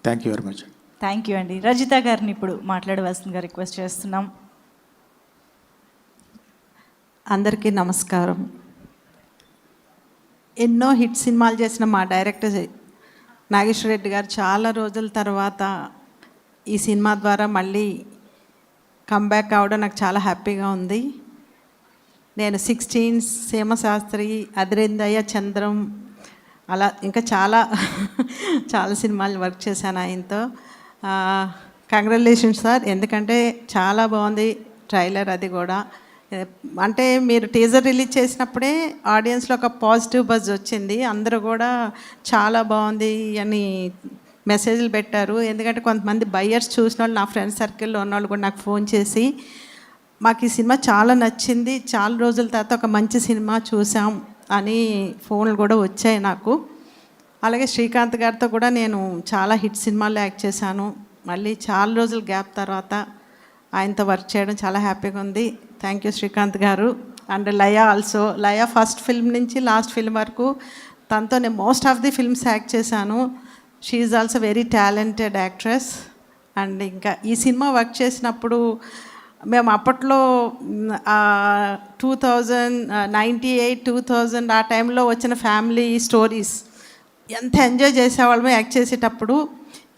Thank you very much. Thank you అండి. రజిత గారిని ఇప్పుడు మాట్లాడవలసిందిగా రిక్వెస్ట్ చేస్తున్నాం. అందరికీ నమస్కారం. ఎన్నో హిట్ సినిమాలు చేసిన మా డైరెక్టర్ నాగేశ్వర రెడ్డి గారు చాలా రోజుల తర్వాత ఈ సినిమా ద్వారా మళ్ళీ కంబ్యాక్ కావడం నాకు చాలా హ్యాపీగా ఉంది. నేను 16, సీమశాస్త్రి, అదిరిందయ్య, చంద్రం, అలా ఇంకా చాలా చాలా సినిమాలు వర్క్ చేశాను ఆయనతో. కంగ్రాచులేషన్స్ సార్, ఎందుకంటే చాలా బాగుంది ట్రైలర్. అది కూడా అంటే మీరు టీజర్ రిలీజ్ చేసినప్పుడే ఆడియన్స్లో ఒక పాజిటివ్ బజ్ వచ్చింది. అందరూ కూడా చాలా బాగుంది అని మెసేజ్లు పెట్టారు. ఎందుకంటే కొంతమంది బయ్యర్స్ చూసిన వాళ్ళు, నా ఫ్రెండ్స్ సర్కిల్లో ఉన్నవాళ్ళు కూడా నాకు ఫోన్ చేసి మాకు ఈ సినిమా చాలా నచ్చింది, చాలా రోజుల తర్వాత ఒక మంచి సినిమా చూసాం అని ఫోన్లు కూడా వచ్చాయి నాకు. అలాగే శ్రీకాంత్ గారితో కూడా నేను చాలా హిట్ సినిమాల్లో యాక్ట్ చేశాను. మళ్ళీ చాలా రోజుల గ్యాప్ తర్వాత ఆయనతో వర్క్ చేయడం చాలా హ్యాపీగా ఉంది. Thank you Srikanth garu. And Laya also. Laya first film నుంచి లాస్ట్ ఫిల్మ్ వరకు తనతో నేను most of the films act చేశాను. She is also very talented actress. And ఇంకా ఈ సినిమా వర్క్ చేసినప్పుడు మేము అప్పట్లో 1998, 2000 ఆ టైంలో వచ్చిన ఫ్యామిలీ స్టోరీస్ ఎంత ఎంజాయ్ చేసేవాళ్ళమో యాక్ట్ చేసేటప్పుడు.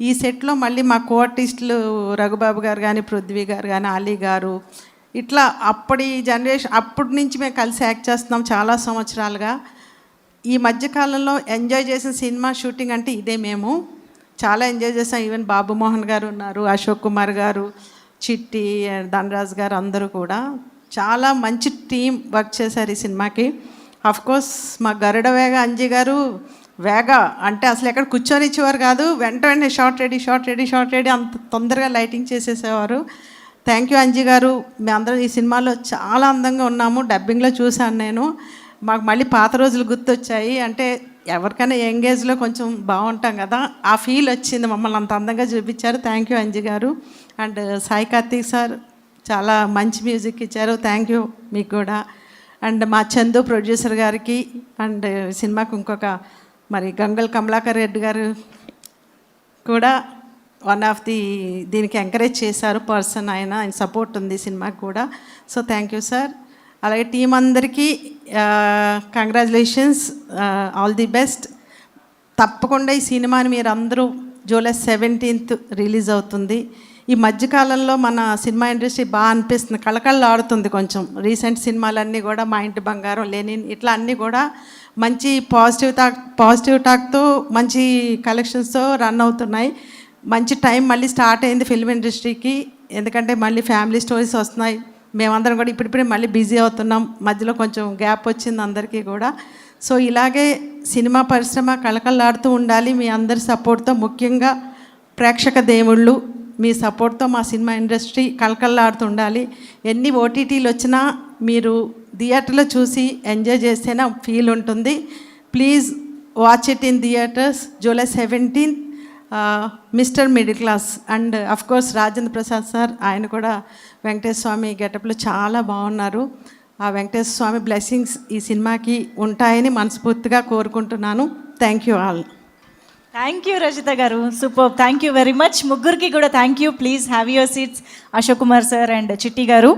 ఈ సెట్లో మళ్ళీ మా కో ఆర్టిస్టులు రఘుబాబు గారు కానీ, పృథ్వీ గారు కానీ, అలీ గారు, ఇట్లా అప్పటి జనరేషన్, అప్పటి నుంచి మేము కలిసి యాక్ట్ చేస్తున్నాం చాలా సంవత్సరాలుగా. ఈ మధ్యకాలంలో ఎంజాయ్ చేసిన సినిమా షూటింగ్ అంటే ఇదే. మేము చాలా ఎంజాయ్ చేసాం. ఈవెన్ బాబు మోహన్ గారు ఉన్నారు, అశోక్ కుమార్ గారు, చిట్టి, ధనరాజ్ గారు, అందరూ కూడా చాలా మంచి టీం వర్క్ చేశారు ఈ సినిమాకి. అఫ్కోర్స్ మా గరుడ వేగ అంజీ గారు వేగ అంటే అసలు ఎక్కడ కూర్చొని ఇచ్చేవారు కాదు. వెంటనే షార్ట్ రెడీ అంత తొందరగా లైటింగ్ చేసేసేవారు. థ్యాంక్ యూ అంజీ గారు. మేము అందరం ఈ సినిమాలో చాలా అందంగా ఉన్నాము. డబ్బింగ్లో చూశాను నేను. మాకు మళ్ళీ పాత రోజులు గుర్తొచ్చాయి. అంటే ఎవరికైనా యంగేజ్లో కొంచెం బాగుంటాం కదా, ఆ ఫీల్ వచ్చింది. మమ్మల్ని అంత అందంగా చూపించారు. థ్యాంక్ యూ అంజీ గారు. అండ్ సాయి కార్తీక్ సార్ చాలా మంచి మ్యూజిక్ ఇచ్చారు. థ్యాంక్ యూ మీకు కూడా. అండ్ మా చందు ప్రొడ్యూసర్ గారికి, అండ్ సినిమాకు ఇంకొక మరి గంగల్ కమలాకర్ రెడ్డి గారు కూడా వన్ ఆఫ్ ది దీనికి ఎంకరేజ్ చేశారు పర్సన్. ఆయన సపోర్ట్ ఉంది సినిమాకి కూడా. So thank you sir. అలాగే టీం అందరికీ కంగ్రాచులేషన్స్, ఆల్ ది బెస్ట్. తప్పకుండా ఈ సినిమాని మీరు అందరూ జూలై 17th రిలీజ్ అవుతుంది. ఈ మధ్యకాలంలో మన సినిమా ఇండస్ట్రీ బాగా అనిపిస్తుంది, కళకళలాడుతుంది కొంచెం. రీసెంట్ సినిమాలన్నీ కూడా మా ఇంటి బంగారం, లెనిన్, ఇట్లా అన్నీ కూడా మంచి పాజిటివ్ టాక్తో మంచి కలెక్షన్స్తో రన్ అవుతున్నాయి. మంచి టైం మళ్ళీ స్టార్ట్ అయింది ఫిల్మ్ ఇండస్ట్రీకి. ఎందుకంటే మళ్ళీ ఫ్యామిలీ స్టోరీస్ వస్తున్నాయి. మేమందరం కూడా ఇప్పుడిప్పుడే మళ్ళీ బిజీ అవుతున్నాం. మధ్యలో కొంచెం గ్యాప్ వచ్చింది అందరికీ కూడా. సో ఇలాగే సినిమా పరిశ్రమ కళకళలాడుతూ ఉండాలి మీ అందరి సపోర్ట్తో. ముఖ్యంగా ప్రేక్షక దేవుళ్ళు మీ సపోర్ట్తో మా సినిమా ఇండస్ట్రీ కళకళలాడుతూ ఉండాలి. ఎన్ని ఓటీటీలు వచ్చినా మీరు థియేటర్లో చూసి ఎంజాయ్ చేస్తేనే ఫీల్ ఉంటుంది. Please watch it in theatres. July 17th mister middle class. And of course Rajendra Prasad sir, ఆయన కూడా వెంకటేశ్వర స్వామి గెటప్లో చాలా బాగున్నారు. ఆ వెంకటేశ్వర స్వామి బ్లెస్సింగ్స్ ఈ సినిమాకి ఉంటాయని మనస్ఫూర్తిగా కోరుకుంటున్నాను. Thank you all. Thank you Rajitha garu, super. Thank you very much. ముగ్గురికి కూడా thank you. Please have your seats. Ashok Kumar sir and Chitti గారు.